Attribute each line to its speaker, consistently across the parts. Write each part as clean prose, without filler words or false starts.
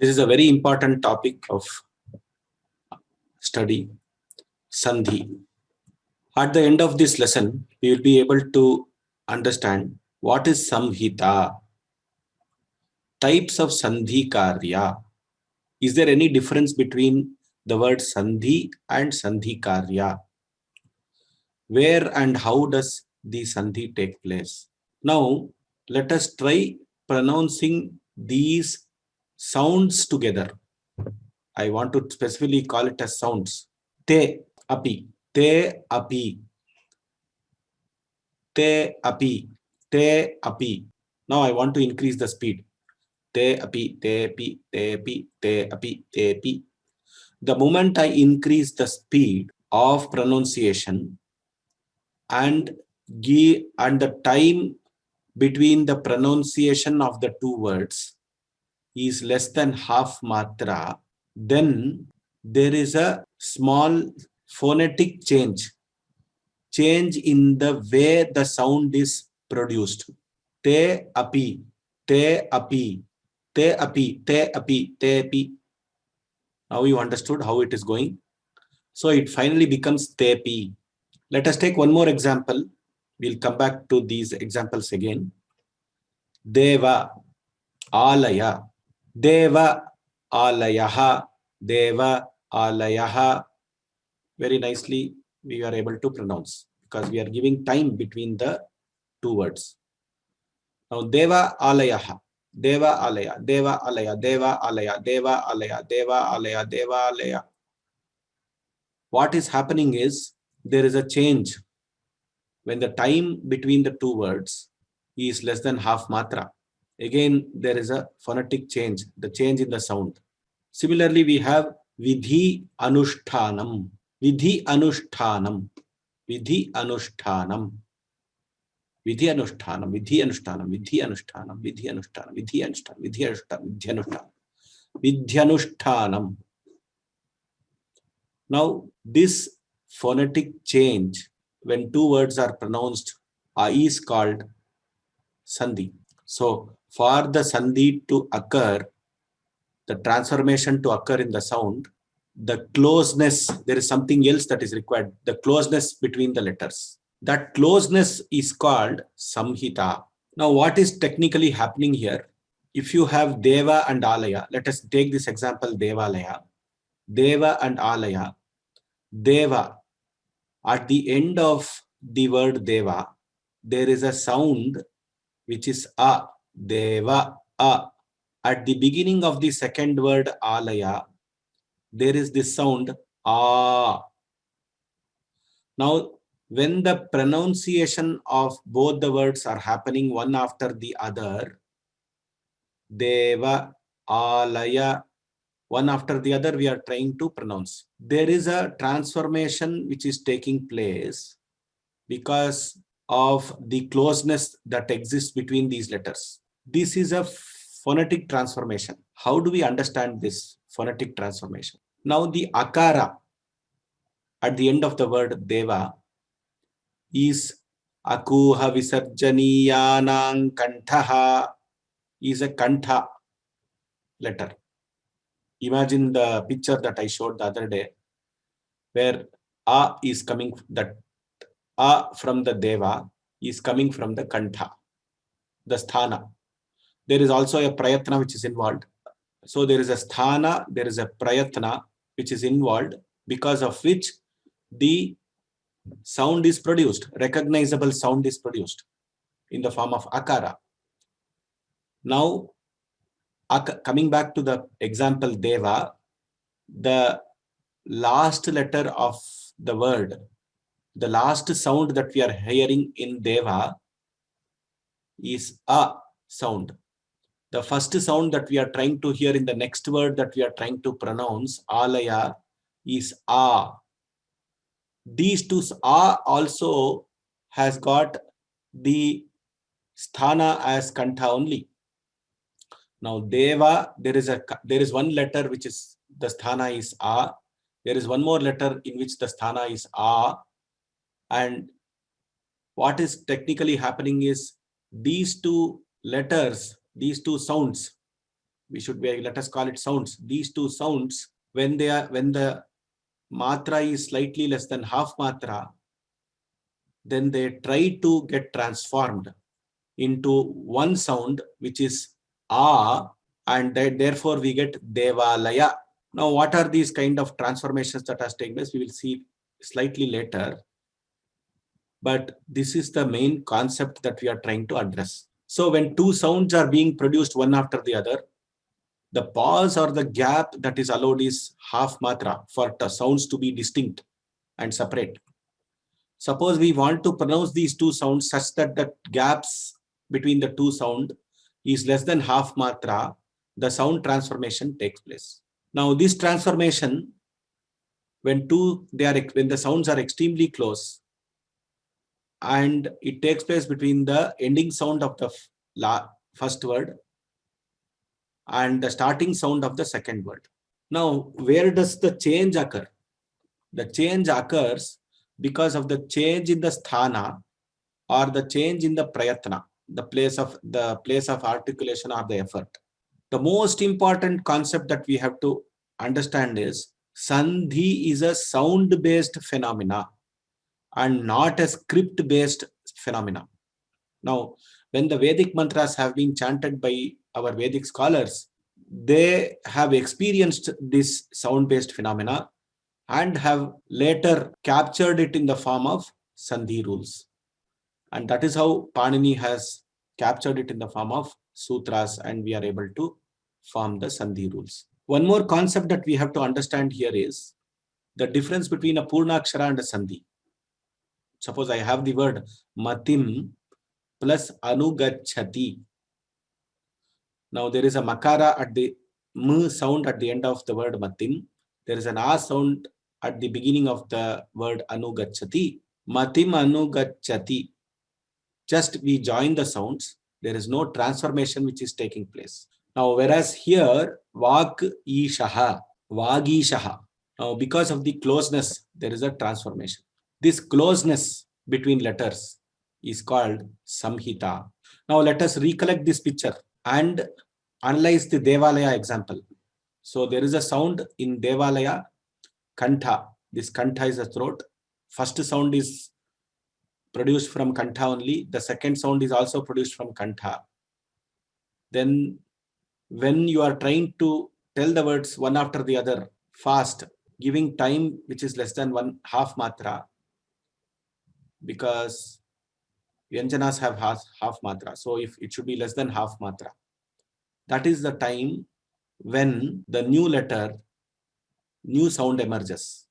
Speaker 1: This is a very important topic of study, Sandhi. At the end of this lesson, we will be able to understand what is Samhita, types of Sandhi Karya. Is there any difference between the word Sandhi and Sandhi Karya? Where and how does the Sandhi take place? Now, let us try pronouncing these sounds together. I want to specifically call it as sounds. Te api, te api, te api, te api. Now I want to increase the speed. Te api, te api, te api, te api, te api. The moment I increase the speed of pronunciation and the time between the pronunciation of the two words is less than half matra, then there is a small phonetic change in the way the sound is produced. Te api, te api, te api, te api, te api. Now you understood how it is going. So it finally becomes tepi. Let us take one more example. We'll come back to these examples again. Deva, alaya, deva, alayaha, deva, alayaha. Very nicely we are able to pronounce because we are giving time between the two words. Now deva alayaha, deva alaya, deva alaya, deva alaya, deva alaya, deva alaya, deva alaya. What is happening is there is a change when the time between the two words is less than half matra. Again, there is a phonetic change, the change in the sound. Similarly, we have vidhi anushtanam, vidhi anushtanam, vidhi anushtanam, vidhi anushtanam, vidhi anushtanam, vidhi anushtanam, vidhi anushtanam, vidhi anushtanam, vidhi anushtanam, vidhyanushtanam. Now, this phonetic change when two words are pronounced is called Sandhi. So, for the Sandhi to occur, the transformation to occur in the sound, the closeness, there is something else that is required, the closeness between the letters. That closeness is called Samhita. Now, what is technically happening here? If you have Deva and Alaya, let us take this example, Devalaya. Deva and Alaya. Deva, at the end of the word Deva, there is a sound which is A, Deva, A. At the beginning of the second word Alaya, there is this sound A. Now, when the pronunciation of both the words are happening one after the other, Deva, Alaya, one after the other we are trying to pronounce. There is a transformation which is taking place because of the closeness that exists between these letters. This is a phonetic transformation. How do we understand this phonetic transformation? Now the akara at the end of the word Deva is akuha visarjaniyanang kantaha, is a kantha letter. Imagine the picture that I showed the other day where A is coming, that A from the Deva is coming from the Kantha, the Sthana. There is also a Prayatna which is involved. So there is a Sthana, there is a Prayatna which is involved, because of which the sound is produced, recognizable sound is produced in the form of Akara. Now, coming back to the example Deva, the last letter of the word, the last sound that we are hearing in Deva is A sound. The first sound that we are trying to hear in the next word that we are trying to pronounce, Alaya, is A. These two A also has got the Sthana as Kantha only. Now Deva, there is one letter which is the Sthana is A. There is one more letter in which the Sthana is A. And what is technically happening is these two letters, these two sounds, we should be, let us call it sounds. These two sounds, when the matra is slightly less than half matra, then they try to get transformed into one sound, which is A, and therefore we get Devalaya. Now, what are these kind of transformations that are taking place? We will see slightly later. But this is the main concept that we are trying to address. So when two sounds are being produced one after the other, the pause or the gap that is allowed is half matra for the sounds to be distinct and separate. Suppose we want to pronounce these two sounds such that the gaps between the two sound is less than half matra, the sound transformation takes place. Now this transformation, when the sounds are extremely close, and it takes place between the ending sound of the first word and the starting sound of the second word. Now, where does the change occur? The change occurs because of the change in the sthana or the change in the prayatna, the place of articulation or the effort. The most important concept that we have to understand is sandhi is a sound-based phenomena and not a script-based phenomena. Now, when the Vedic mantras have been chanted by our Vedic scholars, they have experienced this sound-based phenomena and have later captured it in the form of Sandhi rules. And that is how Panini has captured it in the form of sutras, and we are able to form the Sandhi rules. One more concept that we have to understand here is the difference between a Purnakshara and a Sandhi. Suppose I have the word Matim plus Anugachati. Now there is a makara at the m sound at the end of the word Matim. There is an a sound at the beginning of the word Anugachati. Matim Anugachati. Just we join the sounds. There is no transformation which is taking place. Now, whereas here, Vak Ishaha, Vagishaha. Now, because of the closeness, there is a transformation. This closeness between letters is called Samhita. Now, let us recollect this picture and analyze the Devalaya example. So, there is a sound in Devalaya, Kantha. This Kantha is a throat. First sound is produced from Kantha only. The second sound is also produced from Kantha. Then when you are trying to tell the words one after the other fast, giving time which is less than half matra, because Vyanjanas have half matra. So if it should be less than half matra, that is the time when the new letter, new sound emerges.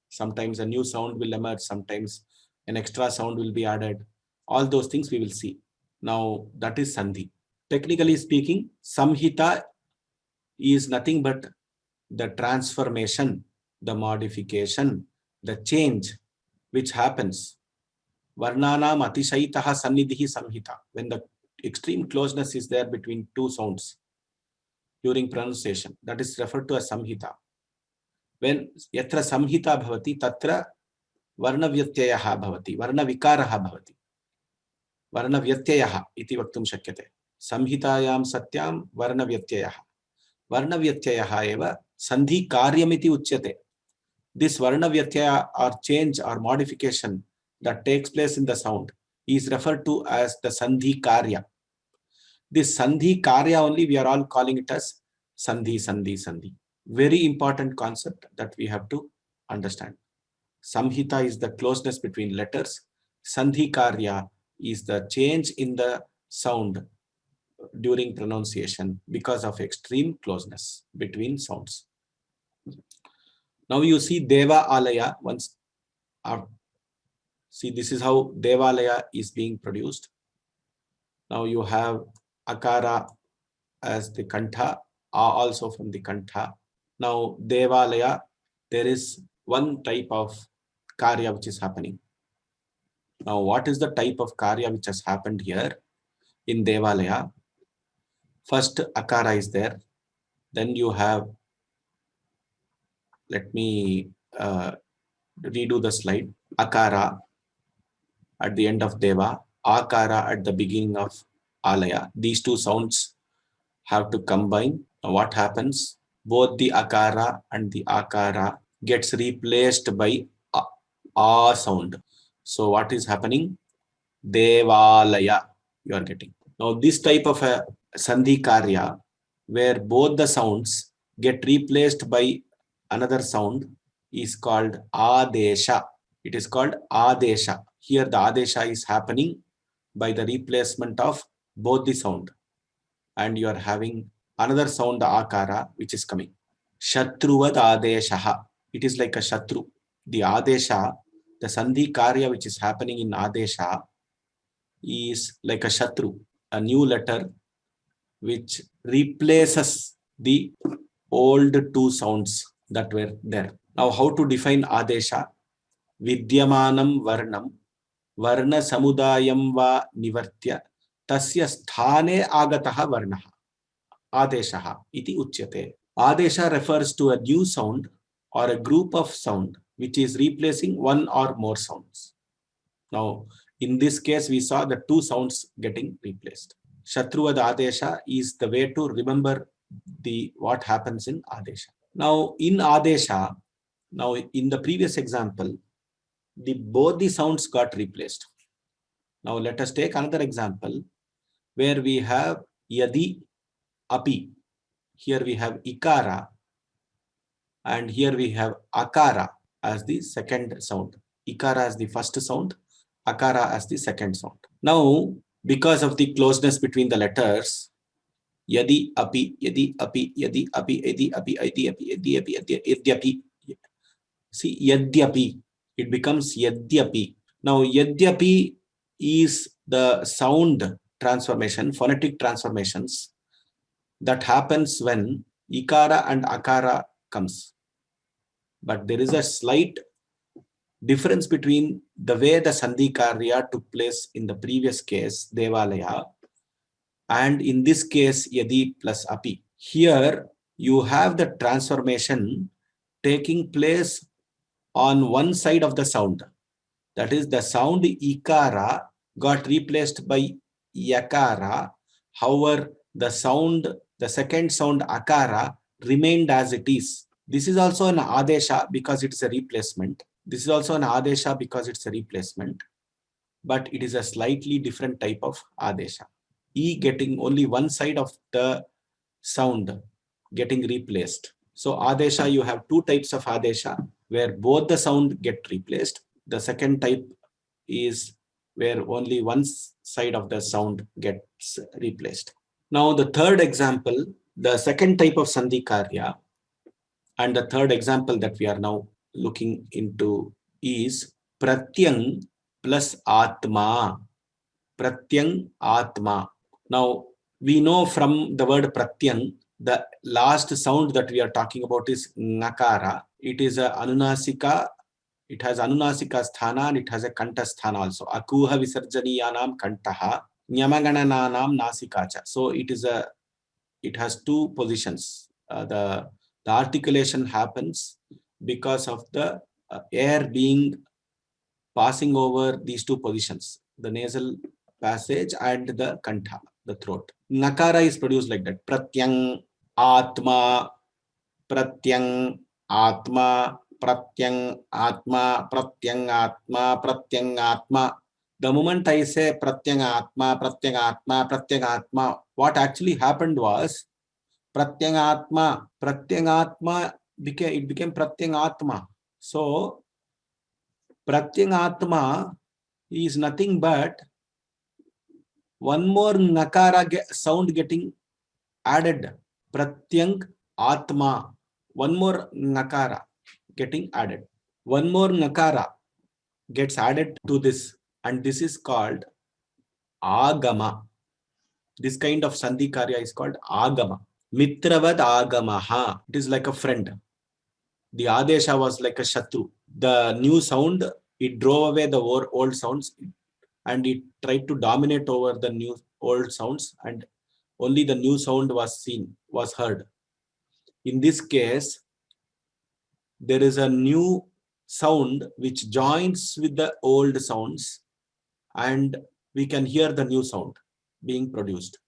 Speaker 1: Sometimes a new sound will emerge, sometimes an extra sound will be added. All those things we will see. Now that is Sandhi. Technically speaking, Samhita is nothing but the transformation, the modification, the change which happens. Varnanam atishaitaha sannidhihi samhita. When the extreme closeness is there between two sounds during pronunciation, that is referred to as samhita. When yatra samhita bhavati, tatra varnavyatyayah bhavati, varnavikaraha bhavati. Varnavyatyayaha iti vaktum shakyate. Samhitayam satyam varnavyatyayaha. Varnavyatyayaha eva sandhi karyamiti uchyate. This varnavyatya or change or modification that takes place in the sound is referred to as the sandhi karya. This sandhi karya only we are all calling it as sandhi, sandhi, sandhi. Very important concept that we have to understand. Samhita is the closeness between letters. Sandhi karya is the change in the sound during pronunciation because of extreme closeness between sounds. Now you see Deva Alaya. See, this is how Devalaya is being produced. Now you have Akara as the Kantha, also from the Kantha. Now Devalaya, there is one type of Karya which is happening. Now what is the type of Karya which has happened here in Devalaya? First Akara is there. Then you have, let me redo the slide. Akara at the end of Deva, Akara at the beginning of Alaya. These two sounds have to combine. Now what happens? Both the akara and the akara gets replaced by a sound. So what is happening? Devalaya, you are getting. Now this type of a sandhi karya where both the sounds get replaced by another sound is called adesha. It is called adesha. Here the adesha is happening by the replacement of both the sound, and you are having another sound, the akara, which is coming. Shatruvad adeshaha. It is like a shatru. The adesha, the sandhi karya which is happening in adesha is like a shatru, a new letter which replaces the old two sounds that were there. Now, how to define adesha? Vidyamanam varnam varna samudayam va nivartya tasya sthane agataha varnaha adeshaha iti uchyate. Adesha refers to a new sound or a group of sound which is replacing one or more sounds. Now, in this case, we saw the two sounds getting replaced. Shatruvad Adesha is the way to remember what happens in Adesha. Now, in Adesha, now in the previous example, both the sounds got replaced. Now, let us take another example where we have Yadi Api. Here we have Ikara, and here we have Akara as the second sound. Ikara as the first sound, Akara as the second sound. Now, because of the closeness between the letters, Yadi Api, Yadi Api, Yadi Api, Yadi Api, Yadi Api, Yadi Api, Yadyapi. See, Yadyapi, it becomes Yadyapi. Now, Yadyapi is the sound transformation, phonetic transformations that happens when Ikara and Akara comes. But there is a slight difference between the way the Sandhi Karya took place in the previous case, Devalaya, and in this case, Yadi plus Api. Here, you have the transformation taking place on one side of the sound. That is, the sound Ikara got replaced by Yakara. However, the second sound Akara remained as it is. This is also an Adesha because it's a replacement. This is also an Adesha because it's a replacement. But it is a slightly different type of Adesha. E getting only one side of the sound getting replaced. So Adesha, you have two types of Adesha where both the sound get replaced. The second type is where only one side of the sound gets replaced. Now the third example, the second type of Sandhi Karya, and the third example that we are now looking into is Pratyang plus Atma. Pratyang Atma. Now we know from the word Pratyang, the last sound that we are talking about is Nakara. It is a Anunasika. It has Anunasika sthana and it has a Kanta sthana also. Akuha Visarjaniyanam Kantaha, Nyamaganananam Nasikacha. So it has two positions. The articulation happens because of the air being passing over these two positions, the nasal passage and the Kantha, the throat. Nakara is produced like that. Pratyang Atma, Pratyang Atma, Pratyang Atma, Pratyang Atma, Pratyang Atma. The moment I say Pratyang Atma, Pratyang Atma, Pratyang Atma, what actually happened was Pratyang Atma, it became Pratyang Atma. So Pratyang Atma is nothing but one more Nakara sound getting added. Pratyang Atma. One more Nakara getting added. One more Nakara gets added to this, and this is called Agama. This kind of Sandhi Karya is called Agama. Mitravad Agamaha. It is like a friend. The Adesha was like a Shatru. The new sound, it drove away the old sounds and it tried to dominate over the old sounds, and only the new sound was heard. In this case, there is a new sound which joins with the old sounds and we can hear the new sound being produced.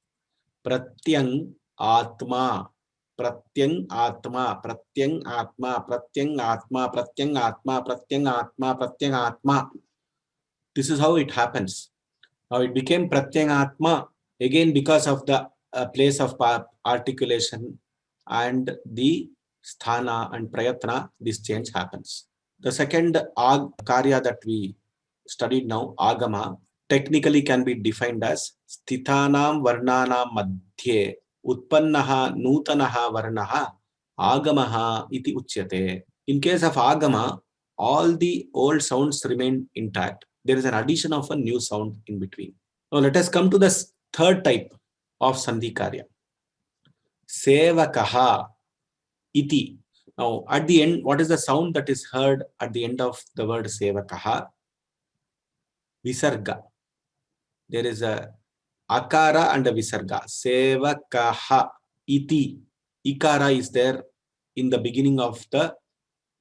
Speaker 1: Pratyang Atma, Pratyang Atma, Pratyang Atma, Pratyang Atma, Pratyang Atma, Pratyang Atma, Pratyang Atma. This is how it happens. Now it became Pratyang Atma again because of the place of articulation and the sthana and prayatna. This change happens. The second karya that we studied now, agama, technically can be defined as sthitanam varnanam madhye utpannaha nutanaha varnaha agamaha iti uchyate. In case of agama, all the old sounds remain intact. There is an addition of a new sound in between. Now let us come to the third type of sandhi karya. Sevakaha iti. Now at the end, what is the sound that is heard at the end of the word sevakaha? Visarga. There is a akara and a visarga. Sevakaha iti. Ikara is there in the beginning of the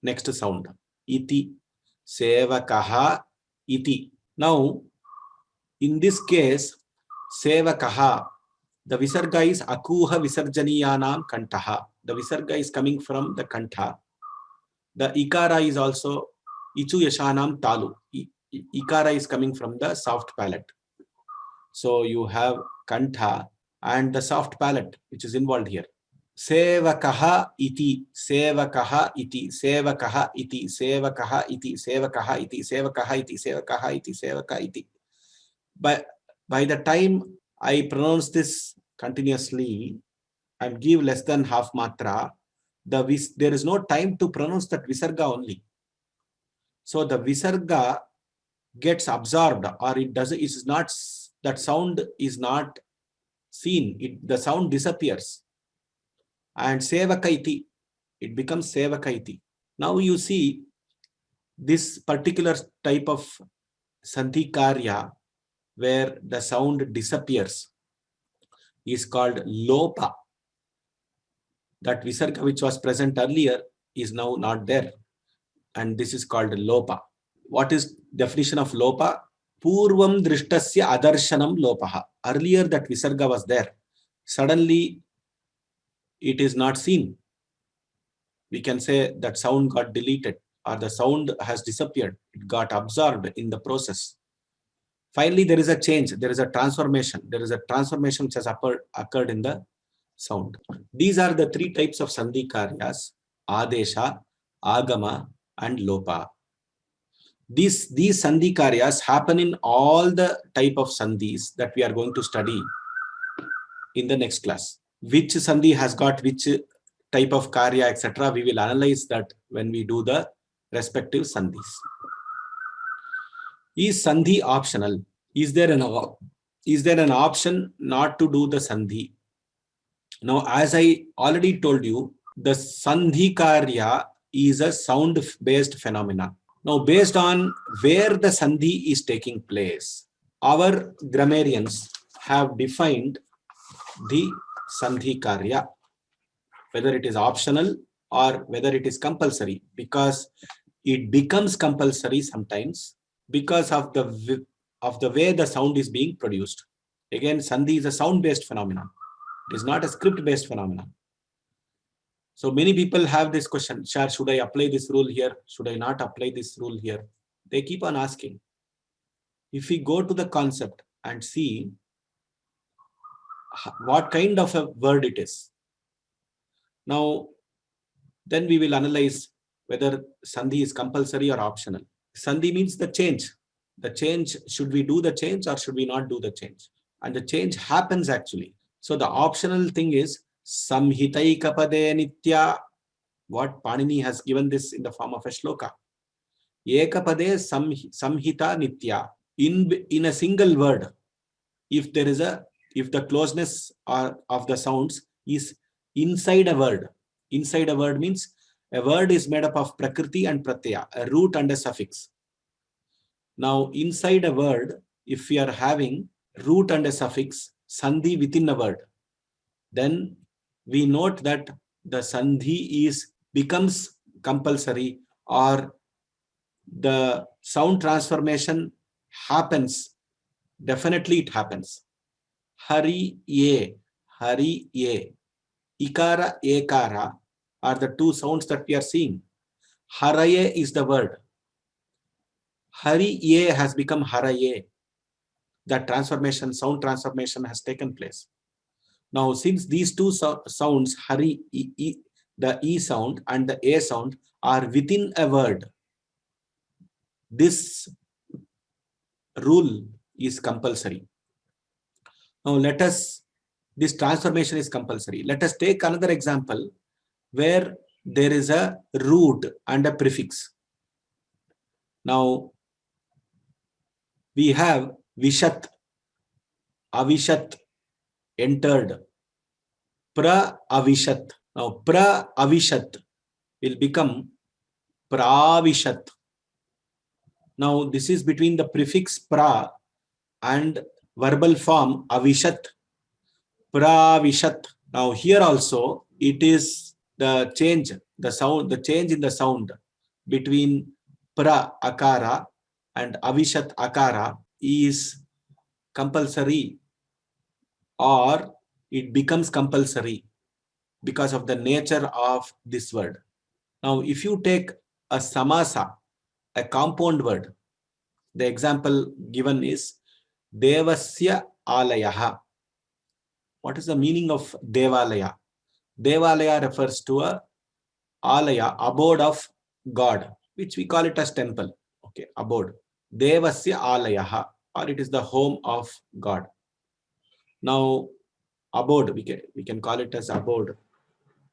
Speaker 1: next sound. Iti. Sevakaha iti. Now, in this case, Sevakaha, the visarga is akuha visarjaniyanam kantaha. The visarga is coming from the kantha. The ikara is also ichu yashanam talu. Ikara is coming from the soft palate. So you have kantha and the soft palate which is involved here. Sevakaha iti, sevakaha iti, sevakaha iti, sevakaha iti, sevakaha iti, sevakaha iti, sevakaha iti, sevakaha iti. By the time I pronounce this continuously and give less than half matra, there is no time to pronounce that visarga only. So the visarga gets absorbed, or it does. It is not, that sound is not seen. The sound disappears. And sevakaiti, it becomes sevakaiti. Now you see this particular type of sandhi karya where the sound disappears is called lopa. That visarga which was present earlier is now not there, and this is called lopa. What is definition of lopa? Purvam drishtasya adarshanam lopaha. Earlier that visarga was there. Suddenly it is not seen. We can say that sound got deleted, or the sound has disappeared. It got absorbed in the process. Finally, there is a change. There is a transformation. There is a transformation which has occurred in the sound. These are the three types of sandhi karyas: adesha, agama, and lopa. These sandhi karyas happen in all the type of sandhis that we are going to study in the next class. Which sandhi has got which type of karya, etc. We will analyze that when we do the respective sandhis. Is sandhi optional? Is there an option not to do the sandhi? Now, as I already told you, the sandhi karya is a sound-based phenomena. Now, based on where the sandhi is taking place, our grammarians have defined the sandhi karya, whether it is optional or whether it is compulsory, because it becomes compulsory sometimes because of the way the sound is being produced. Again, sandhi is a sound-based phenomenon. It is not a script-based phenomenon. So many people have this question: Sir, should I apply this rule here? Should I not apply this rule here? They keep on asking. If we go to the concept and see what kind of a word it is, now then we will analyze whether sandhi is compulsory or optional. Sandhi means the change. The change, should we do the change or should we not do the change? And the change happens actually. So the optional thing is samhitaikapade nitya. What Panini has given this in the form of a shloka. Ekapade samhita nitya. In a single word, if the closeness of the sounds is inside a word. Inside a word means a word is made up of prakriti and pratyaya, a root and a suffix. Now, inside a word, if we are having root and a suffix, sandhi within a word, then we note that the sandhi becomes compulsory, or the sound transformation happens. Definitely it happens. Hari ye, hari ye. ikara, ekara are the two sounds that we are seeing. Haraye is the word. Hariye has become haraye. That transformation, sound transformation has taken place. Now, since these two sounds, hari, the E sound and the A sound are within a word, this rule is compulsory. Now, this transformation is compulsory. Let us take another example where there is a root and a prefix. Now, we have Vishat, Avishat, entered, Pra Avishat. Now, Pra Avishat will become Pravishat. Now, this is between the prefix pra and verbal form avishat, pravishat. Now, here also it is the change, the change in the sound between pra akara and avishat akara is compulsory, or it becomes compulsory because of the nature of this word. Now, if you take a samasa, a compound word, the example given is Devasya Alayaha. What is the meaning of Devalaya? Devalaya refers to a Alaya, abode of God, which we call it as temple. Okay, abode. Devasya Alayaha, or it is the home of God. Now, abode, we can call it as abode,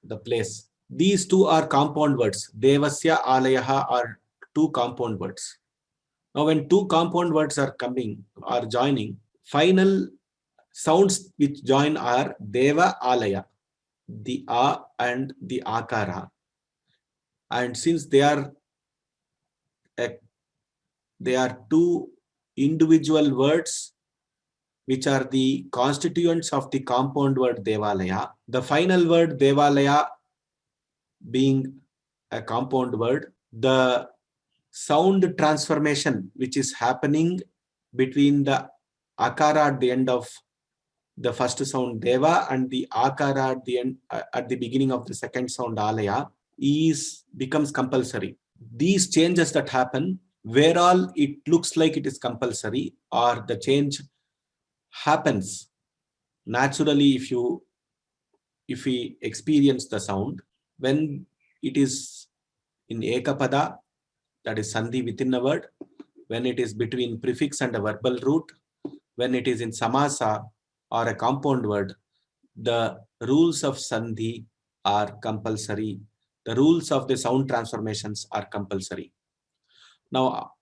Speaker 1: the place. These two are compound words. Devasya Alayaha are two compound words. Now, when two compound words are joining, final sounds which join are Deva Alaya, the A and the Akara. And since they are two individual words which are the constituents of the compound word Devalaya, the final word Devalaya being a compound word, the sound transformation which is happening between the akara at the end of the first sound Deva and the akara at the end, at the beginning of the second sound Alaya becomes compulsory. These changes that happen, where all it looks like it is compulsory, or the change happens naturally if we experience the sound, when it is in Ekapada, that is Sandhi within a word, when it is between prefix and a verbal root, when it is in Samasa or a compound word, the rules of Sandhi are compulsory. The rules of the sound transformations are compulsory. Now,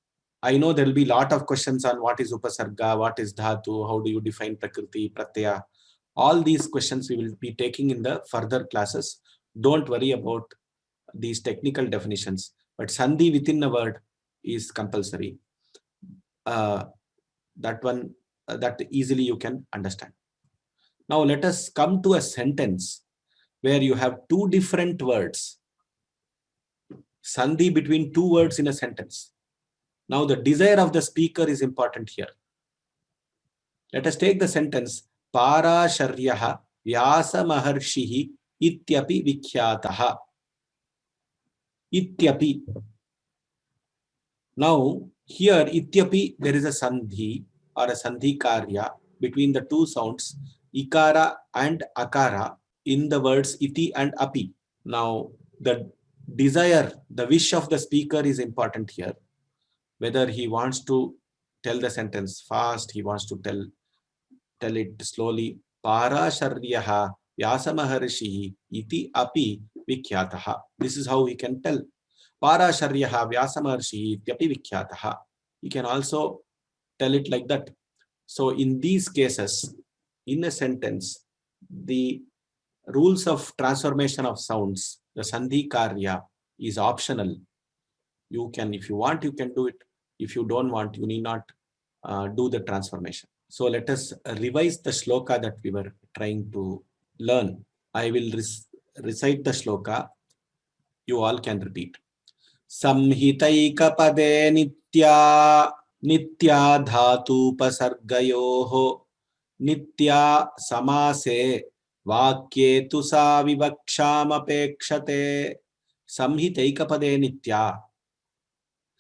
Speaker 1: I know there will be a lot of questions on what is Upasarga, what is Dhatu, how do you define Prakriti, Pratyaya. All these questions we will be taking in the further classes. Don't worry about these technical definitions, but Sandhi within a word is compulsory. That easily you can understand. Now let us come to a sentence where you have two different words. Sandhi between two words in a sentence. Now the desire of the speaker is important here. Let us take the sentence Parasharyaha Vyasa Maharshihi Ityapi Vikhyataha. Ityapi. Now here Ityapi, there is a Sandhi or a Sandhi Karya between the two sounds Ikara and Akara in the words Iti and Api. Now the desire, the wish of the speaker is important here. Whether he wants to tell the sentence fast, he wants to tell it slowly. Parasharyaha Vyasamaharshihi iti api vikhyataha. This is how he can tell. Parasharyaha Vyasamaharshihi iti api vikhyataha. He can also tell it like that. So in these cases, in a sentence, the rules of transformation of sounds, the Sandhi Karya is optional. You can, if you want, you can do it. If you don't want, you need not do the transformation. So let us revise the shloka that we were trying to learn. I will recite the shloka. You all can repeat. Samhitaika pade nitya dhatu pasargayoho nitya samase Vakye tu sa vivaksham samhitaikapade nitya.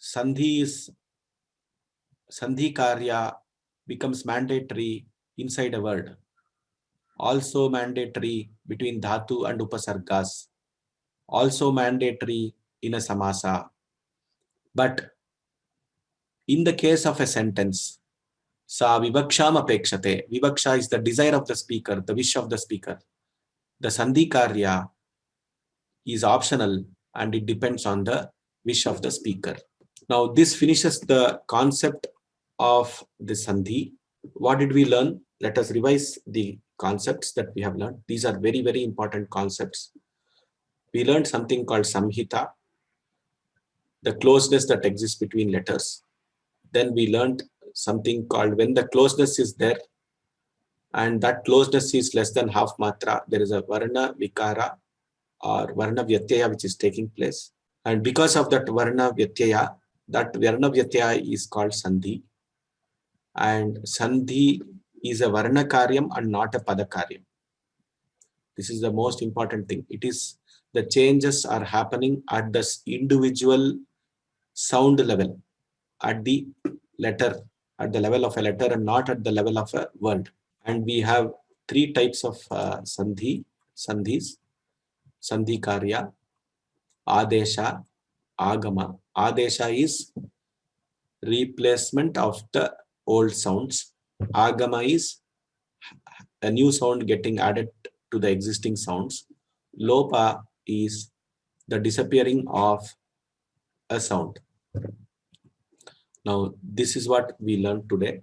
Speaker 1: Sandhi karya becomes mandatory inside a word. Also mandatory between dhatu and upasargas. Also mandatory in a samasa. But in the case of a sentence, sa vivaksham apekshate. Vivaksha is the desire of the speaker, the wish of the speaker. The sandhi karya is optional and it depends on the wish of the speaker. Now this finishes the concept of the sandhi. What did we learn? Let us revise the concepts that we have learned. These are very, very important concepts. We learned something called samhita, the closeness that exists between letters. Then we learned something called when the closeness is there and that closeness is less than half matra, there is a varna vikara or varna vyatyaya which is taking place. And because of that varna vyatyaya is called sandhi. And sandhi is a varna karyam and not a pada karyam. This is the most important thing. It is the changes are happening at the individual sound level, at the letter, at the level of a letter and not at the level of a word. And we have three types of sandhis: sandhi karya, adesha, agama. Adesha is replacement of the old sounds. Agama is a new sound getting added to the existing sounds. Lopa is the disappearing of a sound. Now, this is what we learned today.